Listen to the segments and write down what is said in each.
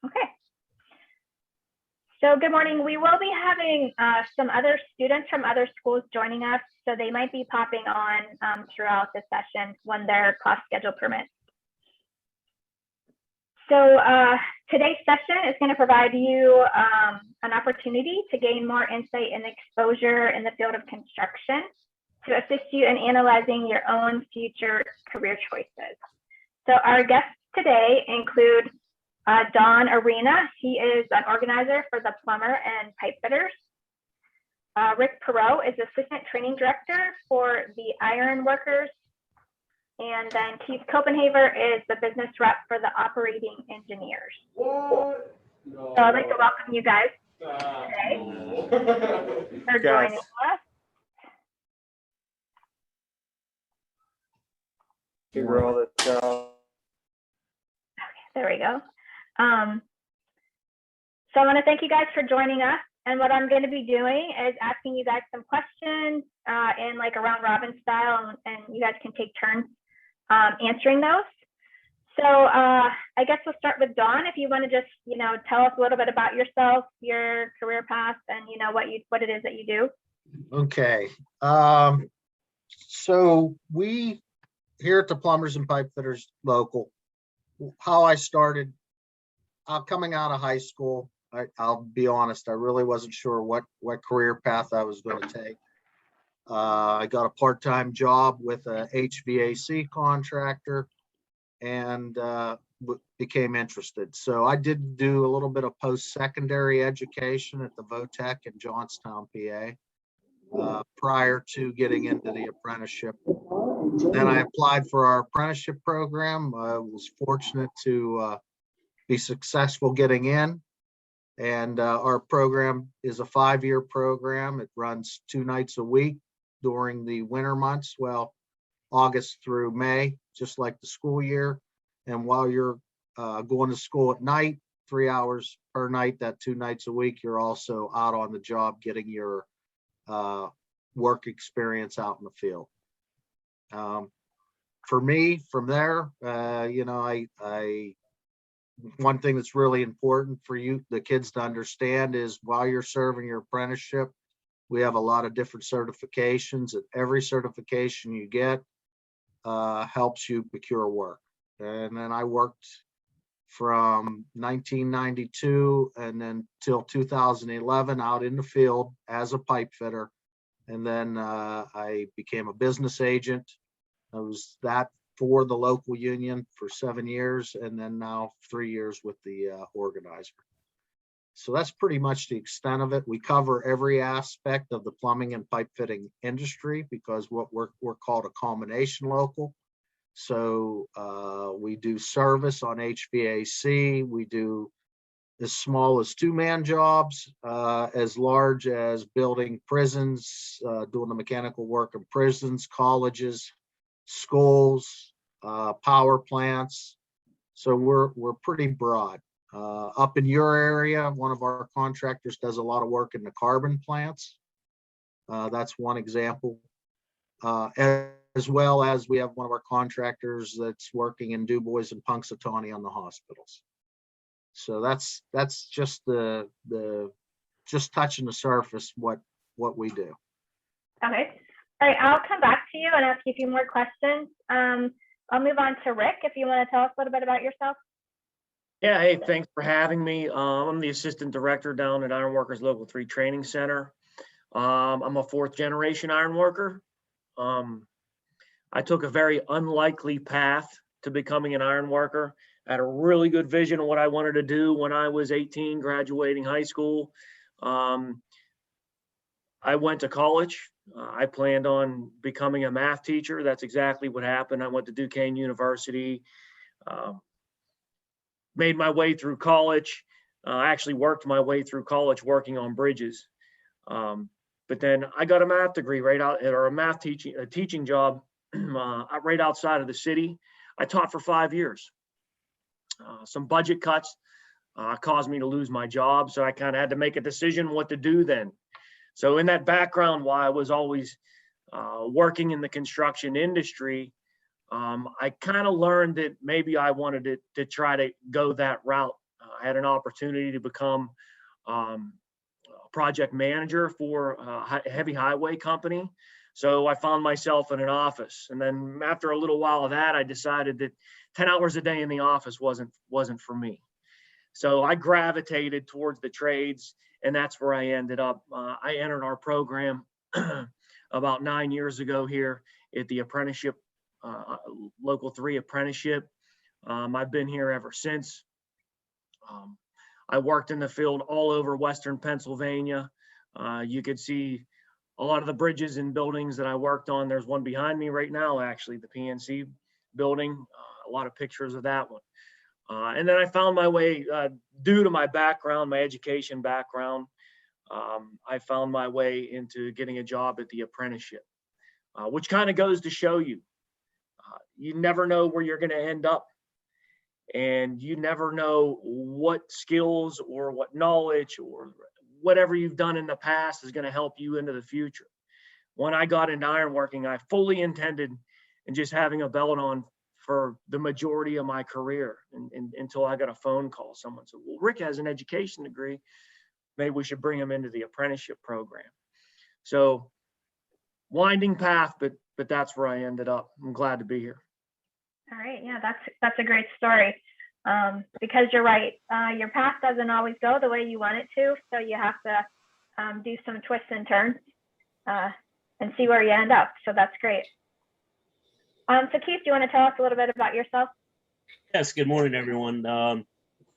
Okay. So good morning. We will be having some other students from other schools joining us, so they might be popping on throughout the session when their class schedule permits. So today's session is going to provide you an opportunity to gain more insight and exposure in the field of construction to assist you in analyzing your own future career choices. So our guests today include Don Arena. He is an organizer for the plumber and pipe fitters. Rick Pireaux is assistant training director for the iron workers. And then Keith Koppenhaver is the business rep for the operating engineers. What? No. So I'd like to welcome you guys today for joining us. Okay, there we go. So I want to thank you guys for joining us. And what I'm going to be doing is asking you guys some questions in like a round robin style, and you guys can take turns answering those. So I guess we'll start with Dawn. If you want to just, tell us a little bit about yourself, your career path, and what it is that you do. Okay. So we here at the Plumbers and Pipe Fitters local, how I started, coming out of high school, I'll be honest, I really wasn't sure what career path I was going to take. I got a part-time job with a HVAC contractor and became interested. So I did do a little bit of post-secondary education at the VOTEC in Johnstown, PA, prior to getting into the apprenticeship. Then I applied for our apprenticeship program. I was fortunate to be successful getting in. And our program is a 5-year program. It runs 2 nights a week during the winter months, well, August through May, just like the school year. And while you're going to school at night, 3 hours per night, that 2 nights a week, you're also out on the job getting your work experience out in the field. For me, from there, one thing that's really important for the kids to understand is while you're serving your apprenticeship, we have a lot of different certifications, and every certification you get helps you procure work. And then I worked from 1992 and then till 2011 out in the field as a pipe fitter. And then I became a business agent. I was that for the local union for 7 years, and then now 3 years with the organizer. So that's pretty much the extent of it. We cover every aspect of the plumbing and pipe fitting industry because we're called a combination local. So we do service on HVAC. We do as small as 2-man jobs, as large as building prisons, doing the mechanical work in prisons, colleges, schools, power plants. So we're pretty broad. Up in your area, one of our contractors does a lot of work in the carbon plants. That's one example. As well as we have one of our contractors that's working in Du Bois and Punxsutawney on the hospitals. So that's just just touching the surface what we do. Okay. All right, I'll come back to you and ask you a few more questions. I'll move on to Rick, if you want to tell us a little bit about yourself. Yeah, hey, thanks for having me. I'm the assistant director down at Ironworkers Local 3 Training Center. I'm a 4th generation ironworker. I took a very unlikely path to becoming an ironworker. I had a really good vision of what I wanted to do when I was 18, graduating high school. I went to college. I planned on becoming a math teacher. That's exactly what happened. I went to Duquesne University, made my way through college. I actually worked my way through college working on bridges. But then I got a math degree a teaching job right outside of the city. I taught for 5 years. Some budget cuts caused me to lose my job. So I kind of had to make a decision what to do then. So in that background, while I was always working in the construction industry, I kind of learned that maybe I wanted to try to go that route. I I had an opportunity to become a project manager for a heavy highway company. So I found myself in an office. And then after a little while of that, I decided that 10 hours a day in the office wasn't for me. So I gravitated towards the trades, and that's where I ended up. I entered our program about 9 years ago here at the apprenticeship, Local 3 apprenticeship. I've been here ever since. I worked in the field all over Western Pennsylvania. You could see a lot of the bridges and buildings that I worked on. There's one behind me right now, actually, the PNC building, a lot of pictures of that one. And then I found my way, due to my background, my education background, I found my way into getting a job at the apprenticeship, which kind of goes to show you, you never know where you're going to end up. And you never know what skills or what knowledge or whatever you've done in the past is going to help you into the future. When I got into ironworking, I fully intended in just having a belt on for the majority of my career until I got a phone call. Someone said, well, Rick has an education degree. Maybe we should bring him into the apprenticeship program. So winding path, but that's where I ended up. I'm glad to be here. All right. Yeah, that's a great story. Because you're right. Your path doesn't always go the way you want it to. So you have to do some twists and turns and see where you end up. So that's great. So Keith, do you want to tell us a little bit about yourself? Yes, good morning, everyone.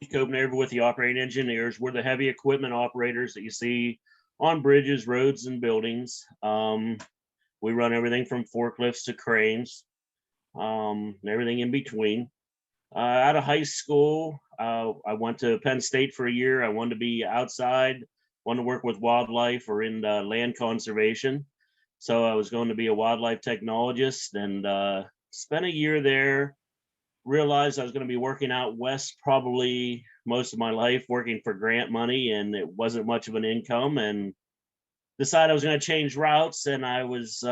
Keith Koppenhaver with the operating engineers. We're the heavy equipment operators that you see on bridges, roads, and buildings. We run everything from forklifts to cranes, and everything in between. Out of high school, I went to Penn State for a year. I wanted to be outside, wanted to work with wildlife or in land conservation. So I was going to be a wildlife technologist and spent a year there. Realized I was going to be working out west probably most of my life, working for grant money, and it wasn't much of an income, and decided I was going to change routes. And I was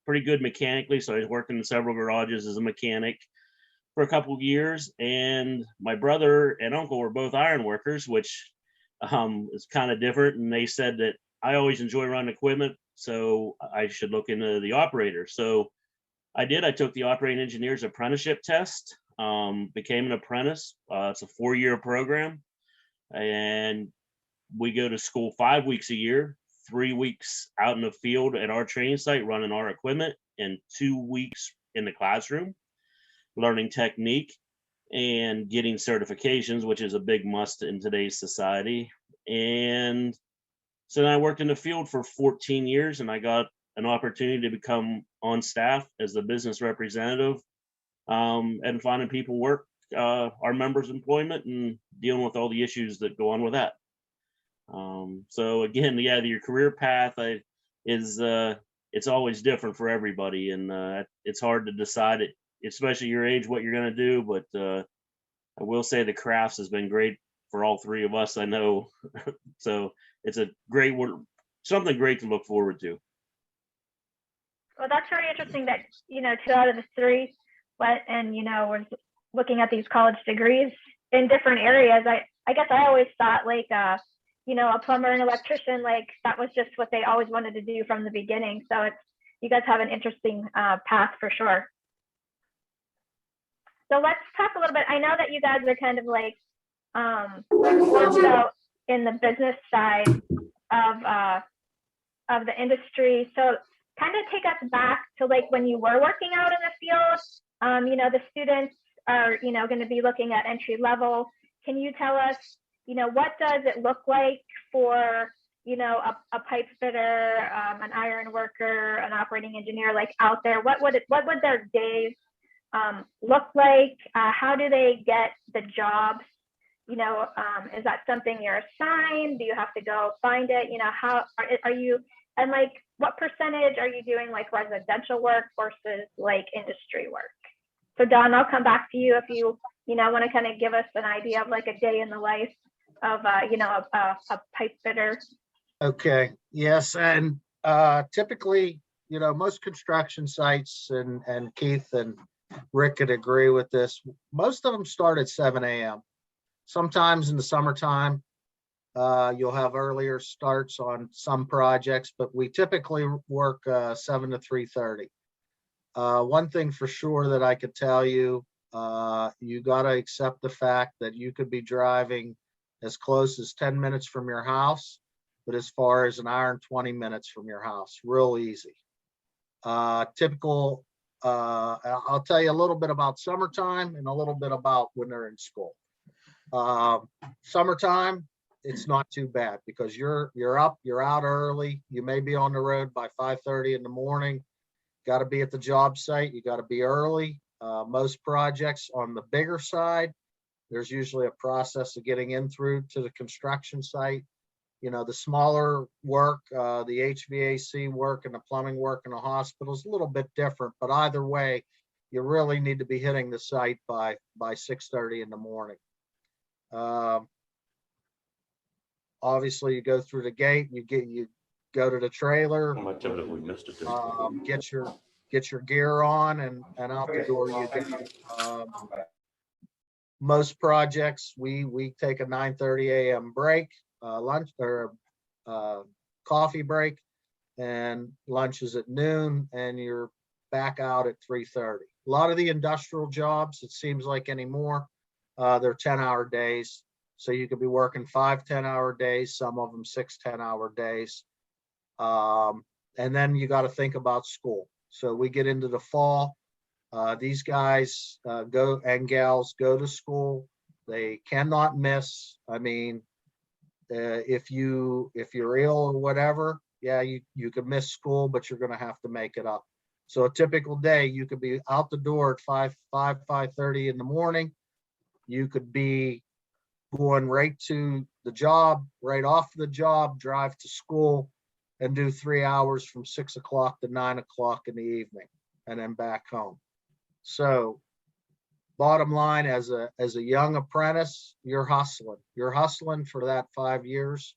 pretty good mechanically, so I was working in several garages as a mechanic for a couple of years. And my brother and uncle were both iron workers, which is kind of different. And they said that I always enjoy running equipment, so I should look into the operator. So I did. I took the operating engineer's apprenticeship test, became an apprentice. It's a 4-year program, and we go to school 5 weeks a year, 3 weeks out in the field at our training site running our equipment, and 2 weeks in the classroom learning technique and getting certifications, which is a big must in today's society. And so then I worked in the field for 14 years, and I got an opportunity to become on staff as the business representative, and finding people work, our members' employment, and dealing with all the issues that go on with that. So again, yeah, your career path is it's always different for everybody, and it's hard to decide it, especially your age, what you're going to do. But I will say the crafts has been great for all three of us, I know. So it's a great something great to look forward to. Well, that's very interesting that, 2 out of the 3 went and, we're looking at these college degrees in different areas. I guess I always thought like, a plumber and electrician, like that was just what they always wanted to do from the beginning. So you guys have an interesting path for sure. So let's talk a little bit. I know that you guys are kind of like also in the business side of the industry. So kind of take us back to like when you were working out in the field. The students are, going to be looking at entry level. Can you tell us, what does it look like for, a pipe fitter, an iron worker, an operating engineer, like out there? What would their days look like? How do they get the jobs? Is that something you're assigned? Do you have to go find it? How are you, and like, what percentage are you doing like residential work versus like industry work? So Don, I'll come back to you if you want to kind of give us an idea of like a day in the life of a pipe fitter. Okay, yes, and typically, most construction sites, and Keith and Rick could agree with this, most of them start at 7 a.m. Sometimes in the summertime, you'll have earlier starts on some projects, but we typically work 7 to 3:30. One thing for sure that I could tell you, you got to accept the fact that you could be driving as close as 10 minutes from your house, but as far as an hour and 20 minutes from your house, real easy. Typical, I'll tell you a little bit about summertime and a little bit about when they're in school. Summertime, it's not too bad because you're up, you're out early. You may be on the road by 5:30 in the morning. Got to be at the job site. You got to be early. Most projects on the bigger side, there's usually a process of getting in through to the construction site. You know, the smaller work, the HVAC work and the plumbing work in the hospital is a little bit different, but either way, you really need to be hitting the site by 6:30 in the morning. Obviously, you go through the gate, you go to the trailer, How much of it we missed it? get your gear on, and out the door you go. Most projects, we take a 9:30 a.m. break, lunch or coffee break, and lunch is at noon, and you're back out at 3:30. A lot of the industrial jobs, it seems like anymore, they're 10-hour days. So you could be working 5 10-hour days, some of them 6 10-hour days. And then you got to think about school. So we get into the fall. These guys go and gals go to school. They cannot miss. I mean, if you're ill or whatever, yeah, you could miss school, but you're going to have to make it up. So a typical day, you could be out the door at 5:30 in the morning. You could be going right to the job, right off the job, drive to school, and do 3 hours from 6 o'clock to 9 o'clock in the evening, and then back home. So bottom line, as a young apprentice, you're hustling for that 5 years.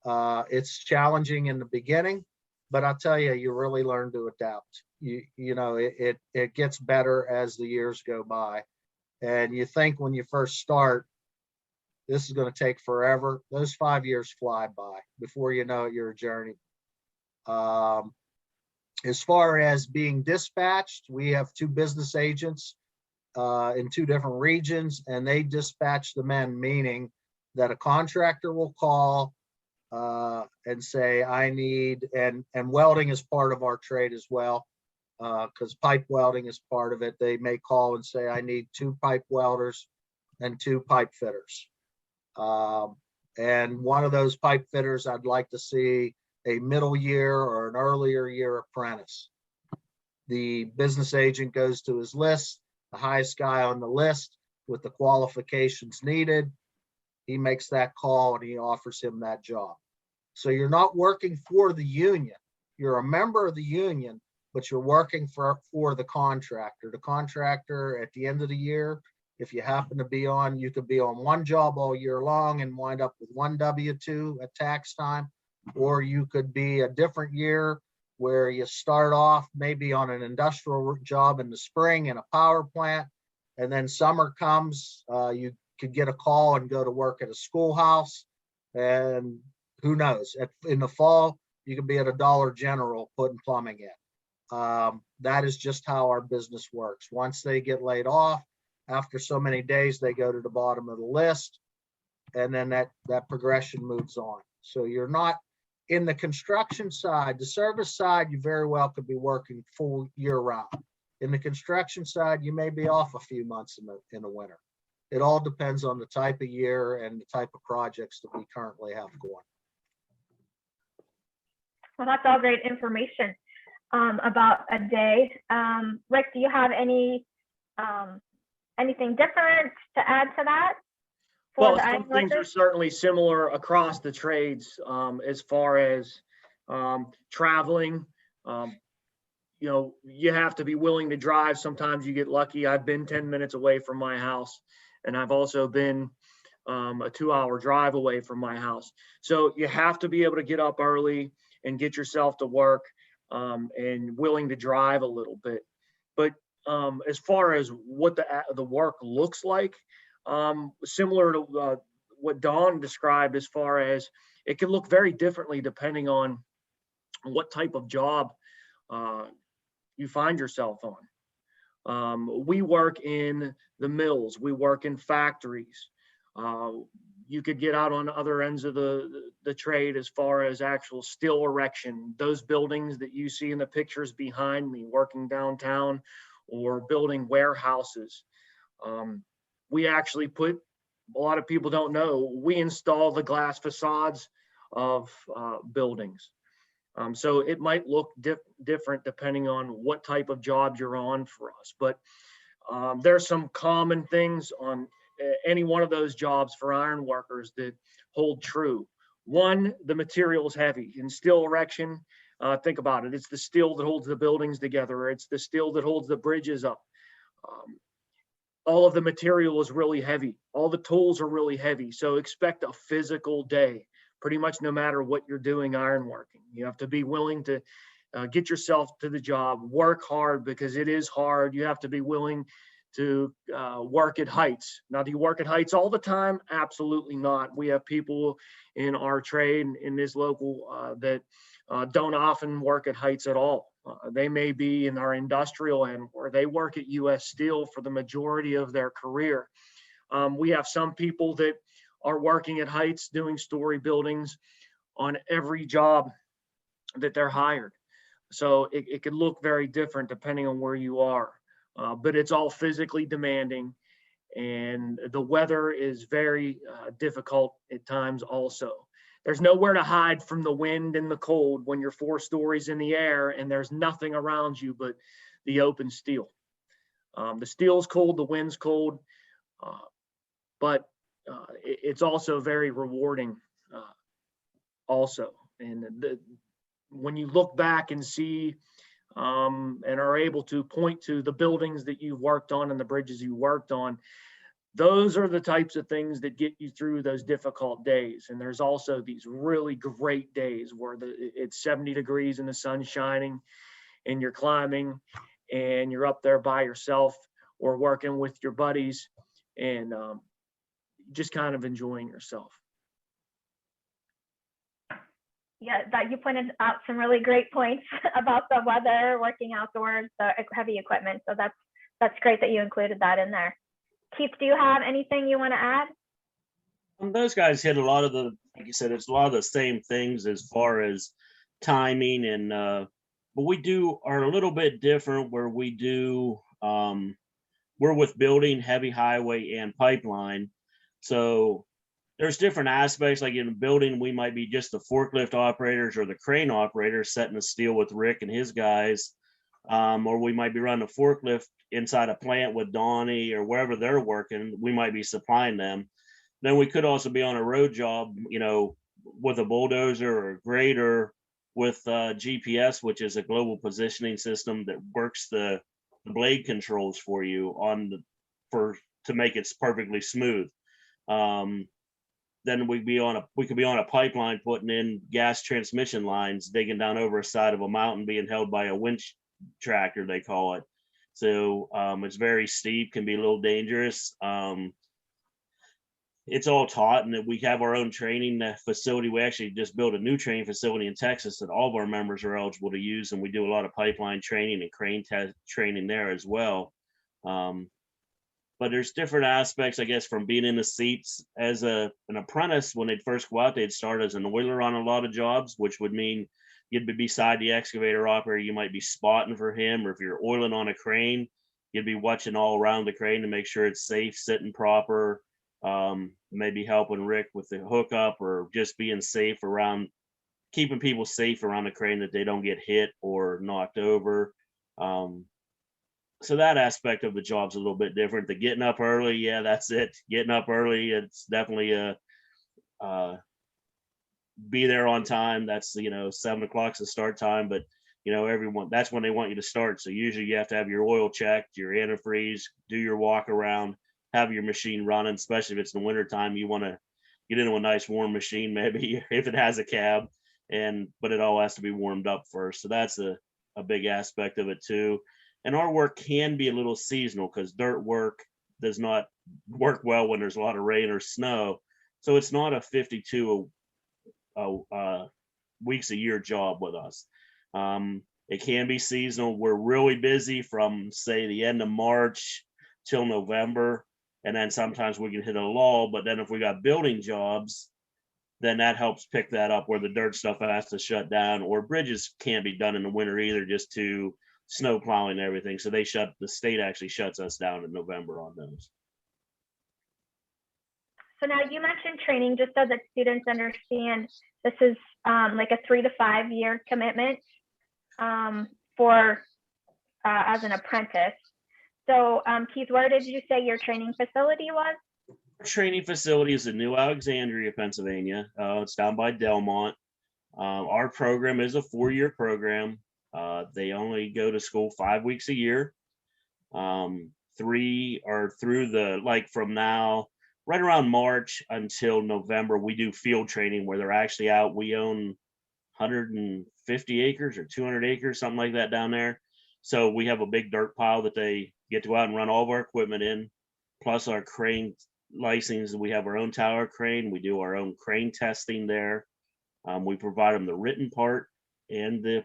It's challenging in the beginning, but I'll tell you, you really learn to adapt. You know, it gets better as the years go by. And you think when you first start, this is going to take forever. Those 5 years fly by. Before you know it, you're a journey. As far as being dispatched, we have 2 business agents in 2 different regions, and they dispatch the men, meaning that a contractor will call and say, I need, and welding is part of our trade as well, because pipe welding is part of it. They may call and say, I need 2 pipe welders and 2 pipe fitters. And one of those pipe fitters, I'd like to see a middle year or an earlier year apprentice. The business agent goes to his list, the highest guy on the list with the qualifications needed. He makes that call and he offers him that job. So you're not working for the union. You're a member of the union, but you're working for the contractor. The contractor at the end of the year, if you happen to be on, you could be on one job all year long and wind up with 1 W-2 at tax time, or you could be a different year where you start off maybe on an industrial job in the spring in a power plant, and then summer comes, you could get a call and go to work at a schoolhouse, and who knows, in the fall, you could be at a Dollar General putting plumbing in. That is just how our business works. Once they get laid off, after so many days, they go to the bottom of the list, and then that progression moves on. So you're not in the construction side. The service side, you very well could be working full year round. In the construction side, you may be off a few months in the winter. It all depends on the type of year and the type of projects that we currently have going. Well, that's all great information about a day. Rick, do you have anything different to add to that? Well, some things are certainly similar across the trades as far as traveling. You know, you have to be willing to drive. Sometimes you get lucky. I've been 10 minutes away from my house, and I've also been a 2-hour drive away from my house. So you have to be able to get up early and get yourself to work and willing to drive a little bit. But as far as what the work looks like, similar to what Dawn described, as far as it can look very differently depending on what type of job you find yourself on. We work in the mills, we work in factories. You could get out on other ends of the trade as far as actual steel erection. Those buildings that you see in the pictures behind me, working downtown or building warehouses. We actually put, a lot of people don't know, we install the glass facades of buildings. So it might look different depending on what type of job you're on for us. But there's some common things on any one of those jobs for iron workers that hold true. One, the material is heavy. In steel erection, think about it. It's the steel that holds the buildings together. It's the steel that holds the bridges up. All of the material is really heavy. All the tools are really heavy. So expect a physical day, pretty much no matter what you're doing ironworking. You have to be willing to get yourself to the job, work hard because it is hard. You have to be willing to work at heights. Now, do you work at heights all the time? Absolutely not. We have people in our trade in this local that don't often work at heights at all. They may be in our industrial end, or they work at US Steel for the majority of their career. We have some people that are working at heights doing story buildings on every job that they're hired. So it can look very different depending on where you are. But it's all physically demanding, and the weather is very difficult at times also. There's nowhere to hide from the wind and the cold when you're 4 stories in the air and there's nothing around you but the open steel. The steel's cold, the wind's cold, but it's also very rewarding also. And when you look back and see and are able to point to the buildings that you've worked on and the bridges you worked on, those are the types of things that get you through those difficult days. And there's also these really great days where it's 70 degrees and the sun's shining and you're climbing and you're up there by yourself or working with your buddies and just kind of enjoying yourself. Yeah, that you pointed out some really great points about the weather, working outdoors, the heavy equipment. So that's great that you included that in there. Keith, do you have anything you want to add? Those guys hit a lot of the, like you said, it's a lot of the same things as far as timing and, but we are a little bit different where we do, we're with building, heavy highway and pipeline. So there's different aspects, like in a building, we might be just the forklift operators or the crane operators setting the steel with Rick and his guys. Or we might be running a forklift inside a plant with Donnie or wherever they're working. We might be supplying them. Then we could also be on a road job, with a bulldozer or a grader with GPS, which is a global positioning system that works the blade controls for you to make it perfectly smooth. Then we could be on a pipeline putting in gas transmission lines, digging down over a side of a mountain, being held by a winch tractor, they call it. So it's very steep, can be a little dangerous. It's all taught, and we have our own training facility. We actually just built a new training facility in Texas that all of our members are eligible to use, and we do a lot of pipeline training and crane training there as well. But there's different aspects, I guess, from being in the seats as an apprentice. When they'd first go out, they'd start as an oiler on a lot of jobs, which would mean you'd be beside the excavator operator. You might be spotting for him, or if you're oiling on a crane, you'd be watching all around the crane to make sure it's safe, sitting proper, maybe helping Rick with the hookup, or just being safe around, keeping people safe around the crane that they don't get hit or knocked over. So that aspect of the job's a little bit different. The getting up early, yeah, that's it. Getting up early, it's definitely be there on time. That's 7 o'clock's the start time, but everyone, that's when they want you to start. So usually you have to have your oil checked, your antifreeze, do your walk around, have your machine running, especially if it's in the winter time. You want to get into a nice warm machine, maybe if it has a cab, but it all has to be warmed up first. So that's a big aspect of it too. And our work can be a little seasonal because dirt work does not work well when there's a lot of rain or snow. So it's not a 52 weeks a year job with us. It can be seasonal. We're really busy from, say, the end of March till November, and then sometimes we can hit a lull. But then if we got building jobs, then that helps pick that up where the dirt stuff has to shut down, or bridges can't be done in the winter either, just to snow plowing and everything. So the state actually shuts us down in November on those. So now you mentioned training, just so that students understand, this is like a 3 to 5 year commitment for as an apprentice. So Keith, where did you say your training facility was? Our training facility is in New Alexandria, Pennsylvania. It's down by Delmont. Our program is a 4-year program. They only go to school 5 weeks a year. 3 are through from now, right around March until November, we do field training where they're actually out. We own 150 acres or 200 acres, something like that down there. So we have a big dirt pile that they get to go out and run all of our equipment in, plus our crane license. We have our own tower crane. We do our own crane testing there. We provide them the written part and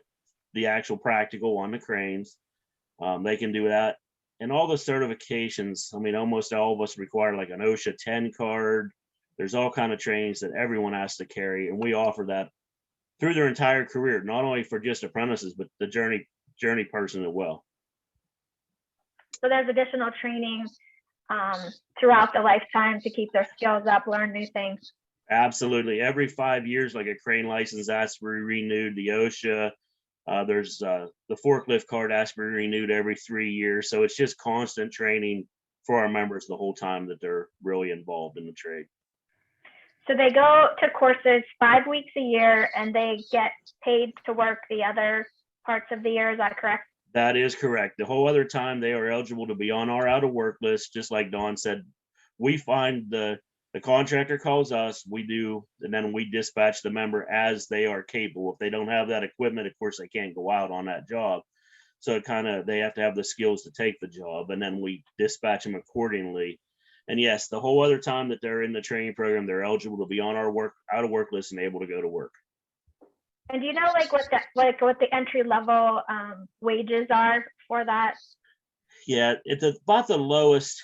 the actual practical on the cranes. They can do that. And all the certifications, I mean, almost all of us require like an OSHA 10 card. There's all kind of trainings that everyone has to carry. And we offer that through their entire career, not only for just apprentices, but the journey person as well. So there's additional training throughout the lifetime to keep their skills up, learn new things. Absolutely. Every 5 years, like a crane license has to be renewed, the OSHA, there's the forklift card has to be renewed every 3 years. So it's just constant training for our members the whole time that they're really involved in the trade. So they go to courses 5 weeks a year and they get paid to work the other parts of the year. Is that correct? That is correct. The whole other time they are eligible to be on our out of work list. Just like Dawn said, we find the contractor calls us, we do, and then we dispatch the member as they are capable. If they don't have that equipment, of course, they can't go out on that job. So they have to have the skills to take the job, and then we dispatch them accordingly. And yes, the whole other time that they're in the training program, they're eligible to be on our out of work list and able to go to work. And do you know what the entry level wages are for that? Yeah, it's about the lowest.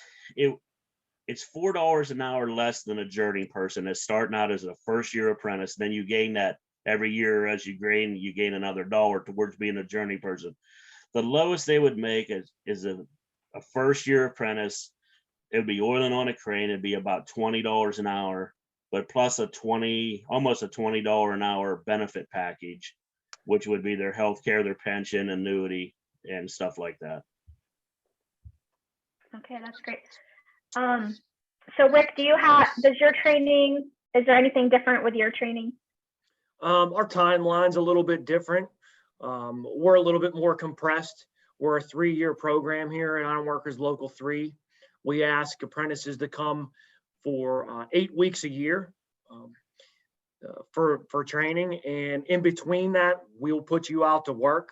It's $4 an hour less than a journey person that's starting out as a first year apprentice. Then you gain that every year as you gain another $1 towards being a journey person. The lowest they would make is a first year apprentice. It would be oiling on a crane. It'd be about $20 an hour, but plus almost a $20 an hour benefit package, which would be their health care, their pension, annuity, and stuff like that. Okay, that's great. So Rick, is there anything different with your training? Our timeline's a little bit different. We're a little bit more compressed. We're a 3-year program here at Ironworkers Local 3. We ask apprentices to come for 8 weeks a year for training, and in between that, we'll put you out to work.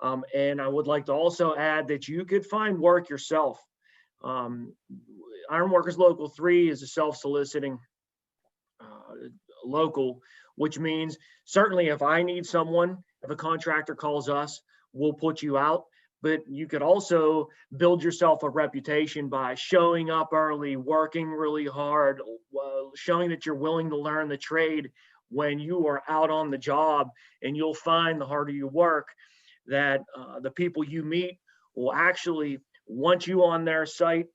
And I would like to also add that you could find work yourself. Ironworkers Local 3 is a self-soliciting local, which means certainly if I need someone, if a contractor calls us, we'll put you out. But you could also build yourself a reputation by showing up early, working really hard, showing that you're willing to learn the trade when you are out on the job. And you'll find the harder you work, that the people you meet will actually want you on their site,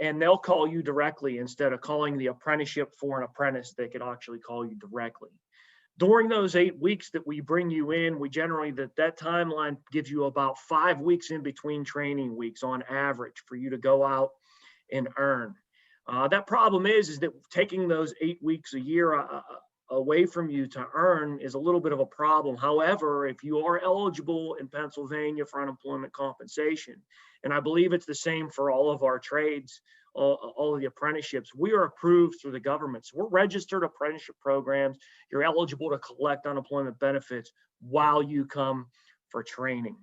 and they'll call you directly instead of calling the apprenticeship for an apprentice. They could actually call you directly. During those 8 weeks that we bring you in, we generally, that timeline gives you about 5 weeks in between training weeks on average for you to go out and earn. That problem is that taking those 8 weeks a year away from you to earn is a little bit of a problem. However, if you are eligible in Pennsylvania for unemployment compensation, and I believe it's the same for all of our trades, all of the apprenticeships, we are approved through the government. So we're registered apprenticeship programs. You're eligible to collect unemployment benefits while you come for training.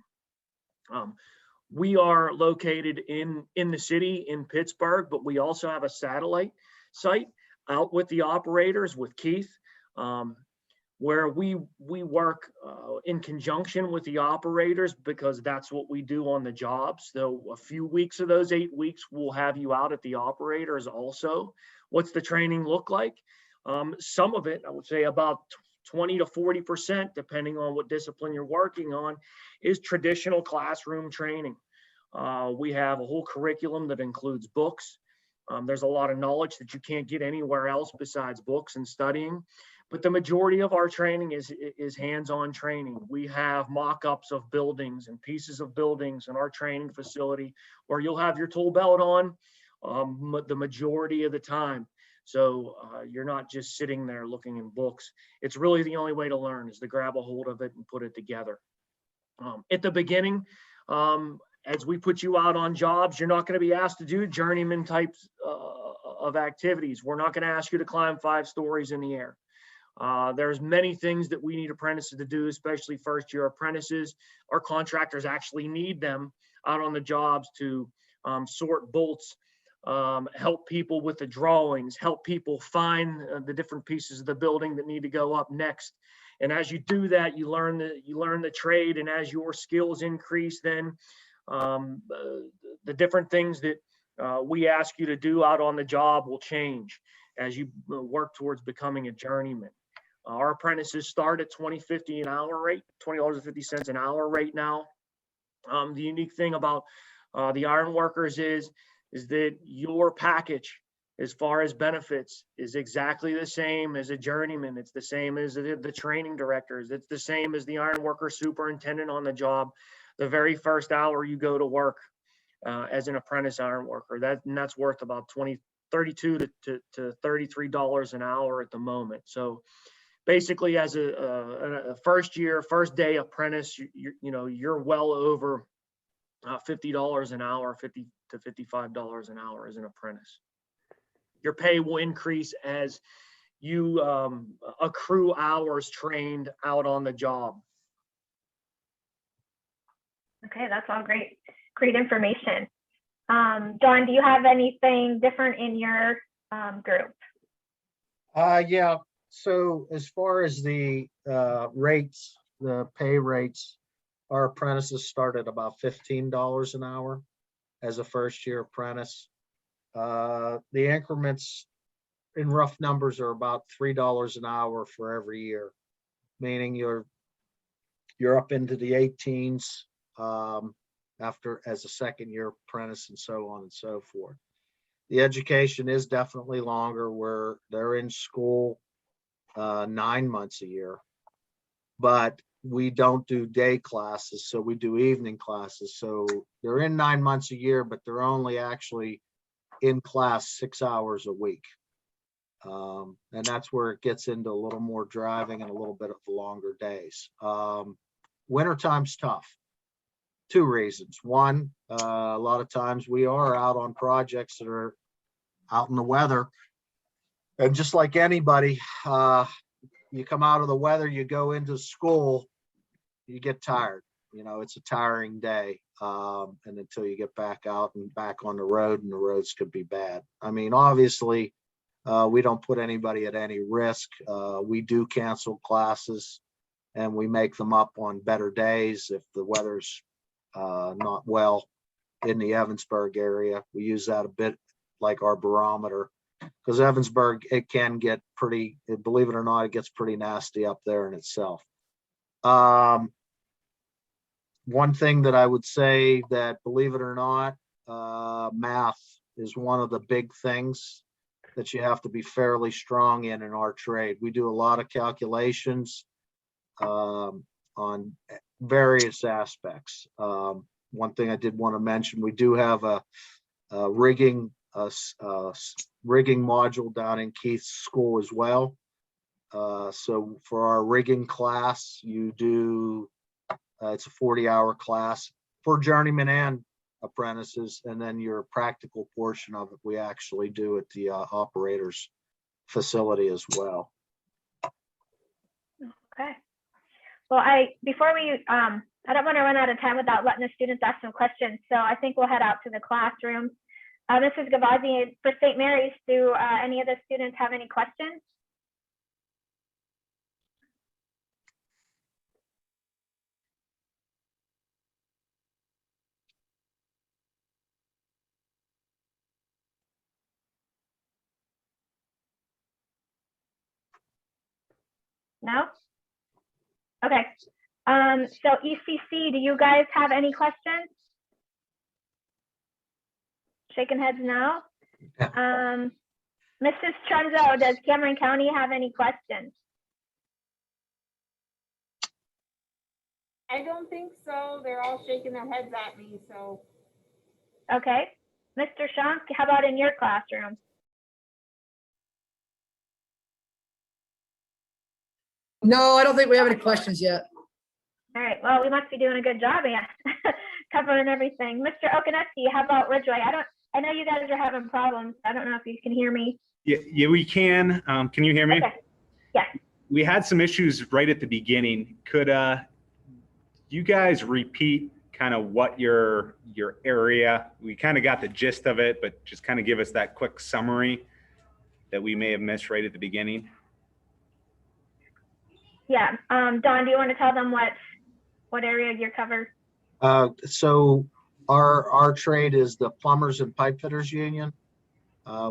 We are located in the city in Pittsburgh, but we also have a satellite site out with the operators with Keith, where we work in conjunction with the operators, because that's what we do on the job. So a few weeks of those 8 weeks, we'll have you out at the operators also. What's the training look like? Some of it, I would say about 20 to 40%, depending on what discipline you're working on, is traditional classroom training. We have a whole curriculum that includes books. There's a lot of knowledge that you can't get anywhere else besides books and studying. But the majority of our training is hands-on training. We have mock-ups of buildings and pieces of buildings in our training facility where you'll have your tool belt on the majority of the time. So you're not just sitting there looking in books. It's really the only way to learn, is to grab a hold of it and put it together. At the beginning, as we put you out on jobs, you're not going to be asked to do journeyman types of activities. We're not going to ask you to climb 5 stories in the air. There's many things that we need apprentices to do, especially first-year apprentices. Our contractors actually need them out on the jobs to sort bolts, help people with the drawings, help people find the different pieces of the building that need to go up next. And as you do that, you learn the trade, and as your skills increase, then the different things that we ask you to do out on the job will change as you work towards becoming a journeyman. Our apprentices start at $20.50 an hour rate, $20.50 an hour rate now. The unique thing about the iron workers is that your package, as far as benefits, is exactly the same as a journeyman. It's the same as the training directors. It's the same as the iron worker superintendent on the job. The very first hour you go to work as an apprentice iron worker, that's worth about $32 to $33 an hour at the moment. So basically, as a first day apprentice, you're well over $50 an hour, $50 to $55 an hour as an apprentice. Your pay will increase as you accrue hours trained out on the job. Okay, that's all great information. Dawn, do you have anything different in your group? Yeah. So as far as the rates, the pay rates, our apprentices start at about $15 an hour as a first-year apprentice. The increments in rough numbers are about $3 an hour for every year, meaning you're up into the 18s after as a second-year apprentice, and so on and so forth. The education is definitely longer, where they're in school 9 months a year, but we don't do day classes, so we do evening classes. So they're in 9 months a year, but they're only actually in class 6 hours a week. And that's where it gets into a little more driving and a little bit of longer days. Wintertime's tough. 2 reasons. One, a lot of times we are out on projects that are out in the weather. And just like anybody, you come out of the weather, you go into school, you get tired. It's a tiring day. And until you get back out and back on the road, and the roads could be bad. I mean, obviously, we don't put anybody at any risk. We do cancel classes, and we make them up on better days if the weather's not well in the Evansburg area. We use that a bit like our barometer, because Evansburg, it can get pretty, believe it or not, it gets pretty nasty up there in itself. One thing that I would say that, believe it or not, math is one of the big things that you have to be fairly strong in our trade. We do a lot of calculations on various aspects. One thing I did want to mention, we do have a rigging module down in Keith's school as well. So for our rigging class, you do, it's a 40-hour class for journeymen and apprentices, and then your practical portion of it we actually do at the operators facility as well. Okay. Well, before we I don't want to run out of time without letting the students ask some questions. So I think we'll head out to the classroom. Mrs. Gavazzi, for St. Mary's, do any of the students have any questions? No? Okay. So ECC, do you guys have any questions? Shaking heads no. Mrs. Trunzo, does Cameron County have any questions? I don't think so. They're all shaking their heads at me, so. Okay. Mr. Shank, how about in your classroom? No, I don't think we have any questions yet. All right, well, we must be doing a good job, yeah, covering everything. Mr. Okaneski, how about Ridgeway? I know you guys are having problems. I don't know if you can hear me. Yeah, we can. Can you hear me? Okay. Yeah. We had some issues right at the beginning. Could you guys repeat kind of what your area, we kind of got the gist of it, but just kind of give us that quick summary that we may have missed right at the beginning? Yeah, Don, do you want to tell them what area you're covered? So our trade is the Plumbers and Pipe Fitters Union.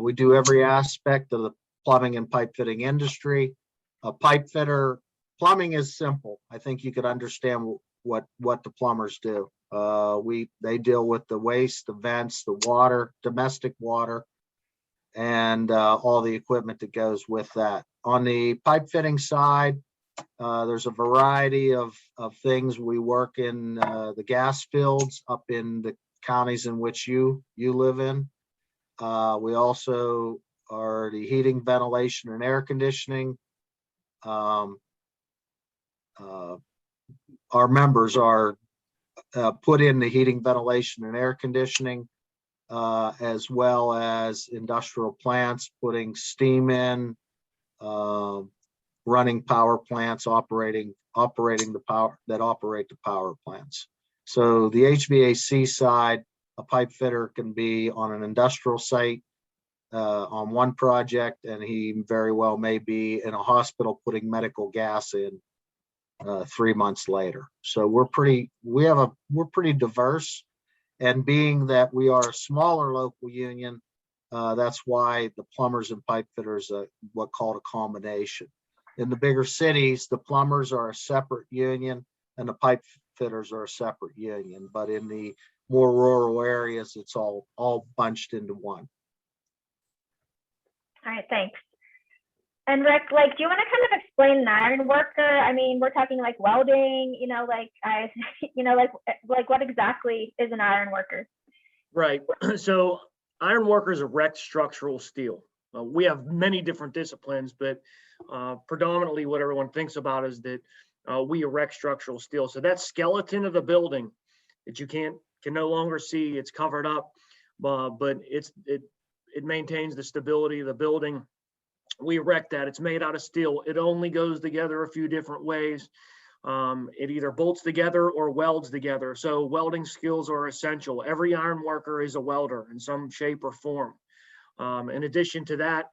We do every aspect of the plumbing and pipe fitting industry. A pipe fitter, plumbing is simple. I think you could understand what the plumbers do. They deal with the waste, the vents, the water, domestic water, and all the equipment that goes with that. On the pipe fitting side, there's a variety of things. We work in the gas fields up in the counties in which you live in. We also are the heating, ventilation, and air conditioning. Our members are put in the heating, ventilation, and air conditioning, as well as industrial plants, putting steam in, running power plants, operating the power that operate the power plants. So the HVAC side, a pipe fitter can be on an industrial site on one project, and he very well may be in a hospital putting medical gas in 3 months later. So we're pretty diverse, and being that we are a smaller local union, that's why the plumbers and pipe fitters are what called a combination. In the bigger cities, the plumbers are a separate union and the pipe fitters are a separate union. But in the more rural areas, it's all bunched into one. All right, thanks. And Rick, do you want to kind of explain an iron worker? I mean, we're talking like welding, what exactly is an iron worker? Right. So iron workers erect structural steel. We have many different disciplines, but predominantly what everyone thinks about is that we erect structural steel. So that skeleton of the building that you can no longer see, it's covered up, but it maintains the stability of the building. We erect that. It's made out of steel. It only goes together a few different ways. It either bolts together or welds together. So welding skills are essential. Every iron worker is a welder in some shape or form. In addition to that,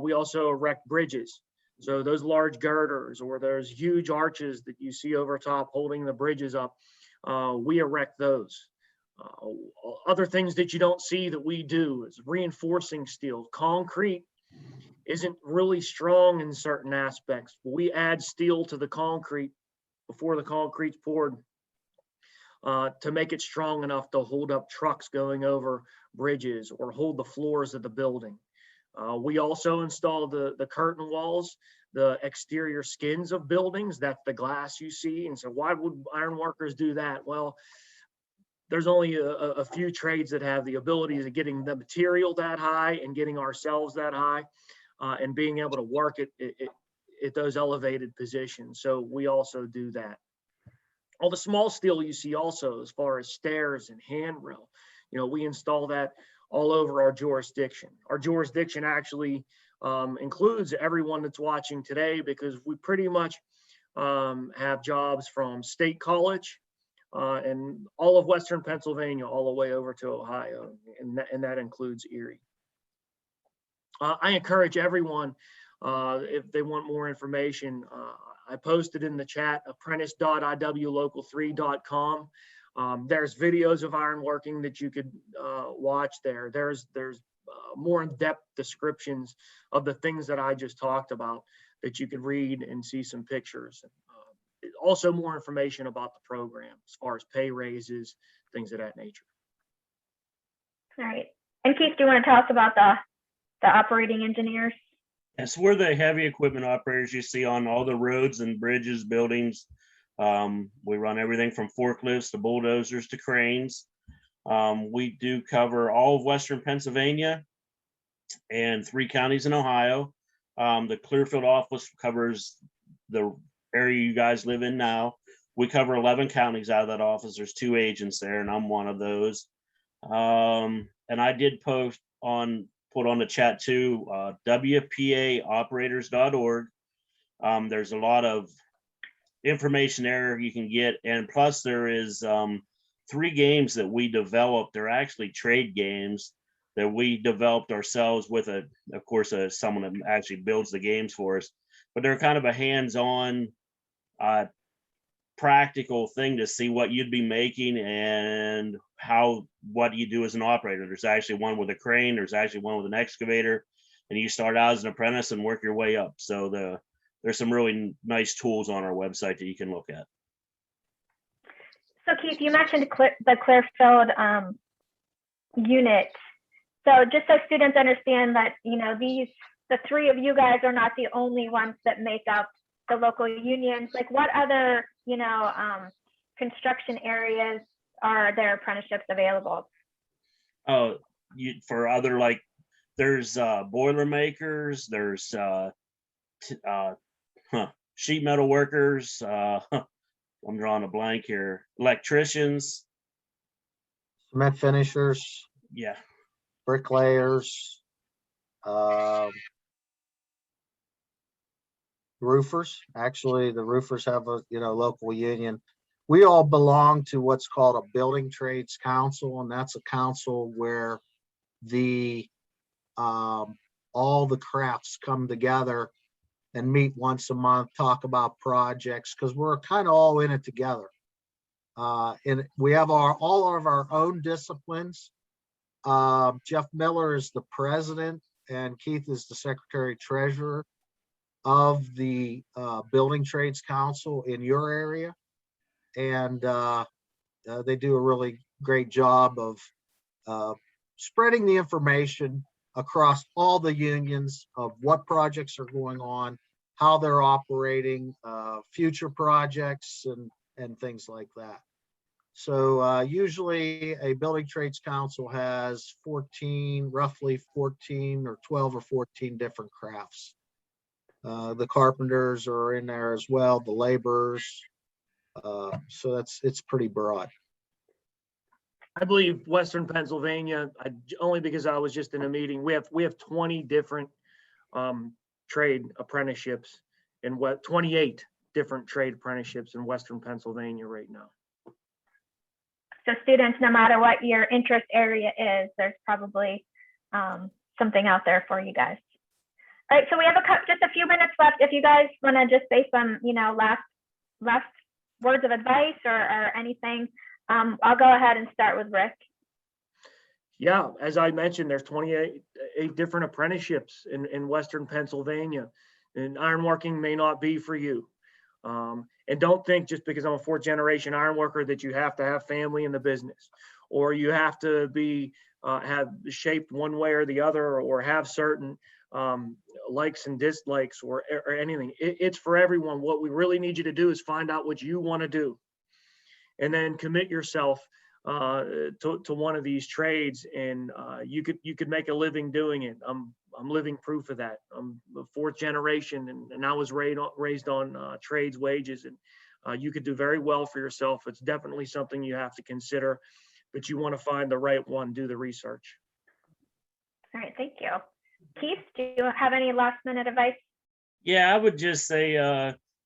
we also erect bridges. So those large girders or those huge arches that you see over top holding the bridges up, we erect those. Other things that you don't see that we do is reinforcing steel. Concrete isn't really strong in certain aspects, but we add steel to the concrete before the concrete's poured to make it strong enough to hold up trucks going over bridges or hold the floors of the building. We also install the curtain walls, the exterior skins of buildings. That's the glass you see. And so why would iron workers do that? Well, there's only a few trades that have the ability of getting the material that high and getting ourselves that high and being able to work at those elevated positions. So we also do that. All the small steel you see also, as far as stairs and handrail, we install that all over our jurisdiction. Our jurisdiction actually includes everyone that's watching today because we pretty much have jobs from State College and all of Western Pennsylvania, all the way over to Ohio, and that includes Erie. I encourage everyone, if they want more information, I posted in the chat apprentice.iwlocal3.com. There's videos of ironworking that you could watch there. There's more in-depth descriptions of the things that I just talked about that you could read and see some pictures. Also more information about the program as far as pay raises, things of that nature. All right. And Keith, do you want to tell us about the operating engineers? Yes, we're the heavy equipment operators you see on all the roads and bridges, buildings. We run everything from forklifts to bulldozers to cranes. We do cover all of Western Pennsylvania and 3 counties in Ohio. The Clearfield office covers the area you guys live in now. We cover 11 counties out of that office. There's 2 agents there, and I'm one of those. And I did put on the chat too, WPAoperators.org. There's a lot of information there you can get, and plus there is 3 games that we developed. They're actually trade games that we developed ourselves with of course someone that actually builds the games for us, but they're kind of a hands-on practical thing to see what you'd be making and what you do as an operator. There's actually one with a crane, there's actually one with an excavator, and you start out as an apprentice and work your way up. So there's some really nice tools on our website that you can look at. So Keith, you mentioned the Clearfield unit. So just so students understand that, the 3 of you guys are not the only ones that make up the local unions. Like, what other, construction areas are there apprenticeships available? Oh, for other, like, there's boiler makers, there's sheet metal workers, I'm drawing a blank here, electricians, Cement finishers, yeah. bricklayers, roofers. Actually, the roofers have a local union. We all belong to what's called a building trades council, and that's a council where the all the crafts come together and meet once a month, talk about projects, because we're kind of all in it together. And we have all of our own disciplines. Jeff Miller is the president and Keith is the secretary treasurer of the Building Trades Council in your area. And they do a really great job of spreading the information across all the unions of what projects are going on, how they're operating, future projects, and things like that. So usually a building trades council has roughly 14 or 12 or 14 different crafts. The carpenters are in there as well, the laborers. So it's pretty broad. I believe Western Pennsylvania, only because I was just in a meeting, we have 20 different trade apprenticeships and 28 different trade apprenticeships in Western Pennsylvania right now. So students, no matter what your interest area is, there's probably something out there for you guys. All right, so we have just a few minutes left. If you guys want to just based on last words of advice or anything, I'll go ahead and start with Rick. Yeah, as I mentioned, there's 28 different apprenticeships in Western Pennsylvania, and ironworking may not be for you. And don't think just because I'm a 4th generation ironworker that you have to have family in the business, or you have to be have shaped one way or the other, or have certain likes and dislikes or anything. It's for everyone. What we really need you to do is find out what you want to do, and then commit yourself to one of these trades, and you could make a living doing it. I'm living proof of that. I'm a 4th generation, and I was raised on trades wages, and you could do very well for yourself. It's definitely something you have to consider, but you want to find the right one, do the research. All right, thank you. Keith, do you have any last minute advice? Yeah, I would just say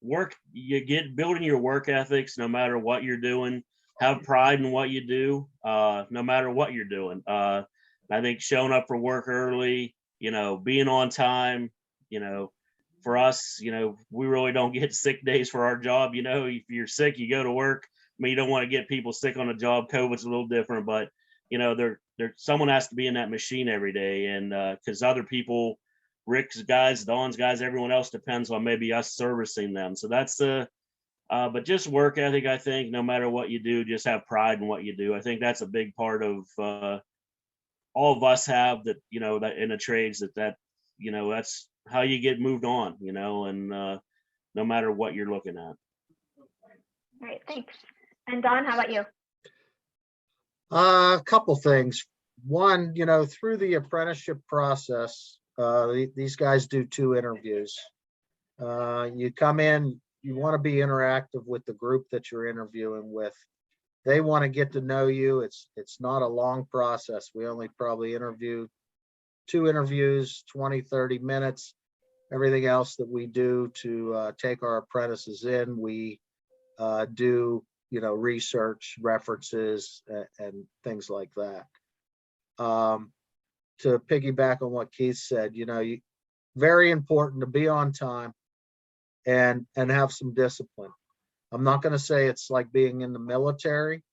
building your work ethics no matter what you're doing. have pride in what you do, no matter what you're doing. I think showing up for work early, being on time, for us, we really don't get sick days for our job. If you're sick, you go to work. I mean, you don't want to get people sick on a job. COVID's a little different, but someone has to be in that machine every day. And because other people, Rick's guys, Dawn's guys, everyone else depends on maybe us servicing them. So that's but just work ethic, I think, no matter what you do, just have pride in what you do. I think that's a big part of all of us have that, that in the trades that's how you get moved on, and no matter what you're looking at. All right, thanks. And Dawn, how about you? A couple things. One, through the apprenticeship process, these guys do 2 interviews. You come in, you want to be interactive with the group that you're interviewing with. They want to get to know you. It's not a long process. We only probably interview 2 interviews, 20, 30 minutes. Everything else that we do to take our apprentices in, we do, research, references, and things like that. To piggyback on what Keith said, very important to be on time and have some discipline. I'm not going to say it's like being in the military,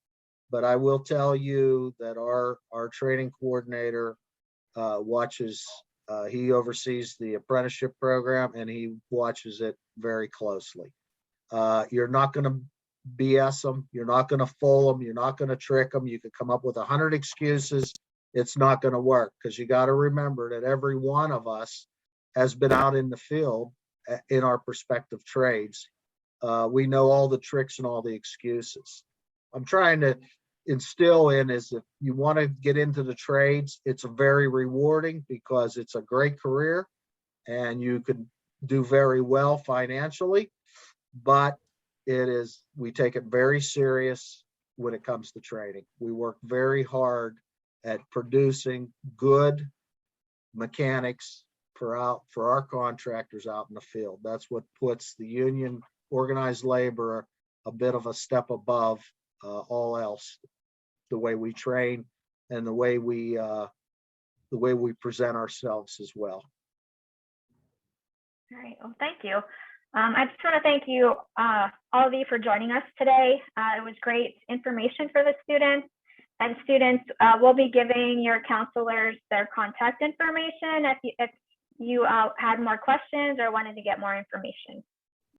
but I will tell you that our training coordinator watches, he oversees the apprenticeship program and he watches it very closely. You're not going to BS them. You're not going to fool them. You're not going to trick them. You could come up with 100 excuses. It's not going to work, because you got to remember that every one of us has been out in the field in our respective trades. We know all the tricks and all the excuses. I'm trying to instill in is if you want to get into the trades, it's very rewarding because it's a great career and you can do very well financially, but we take it very serious when it comes to training. We work very hard at producing good mechanics for our contractors out in the field. That's what puts the union organized labor a bit of a step above all else. The way we train and the way we present ourselves as well. All right, well, thank you. I just want to thank you, all of you, for joining us today. It was great information for the students, and students will be giving your counselors their contact information if you had more questions or wanted to get more information.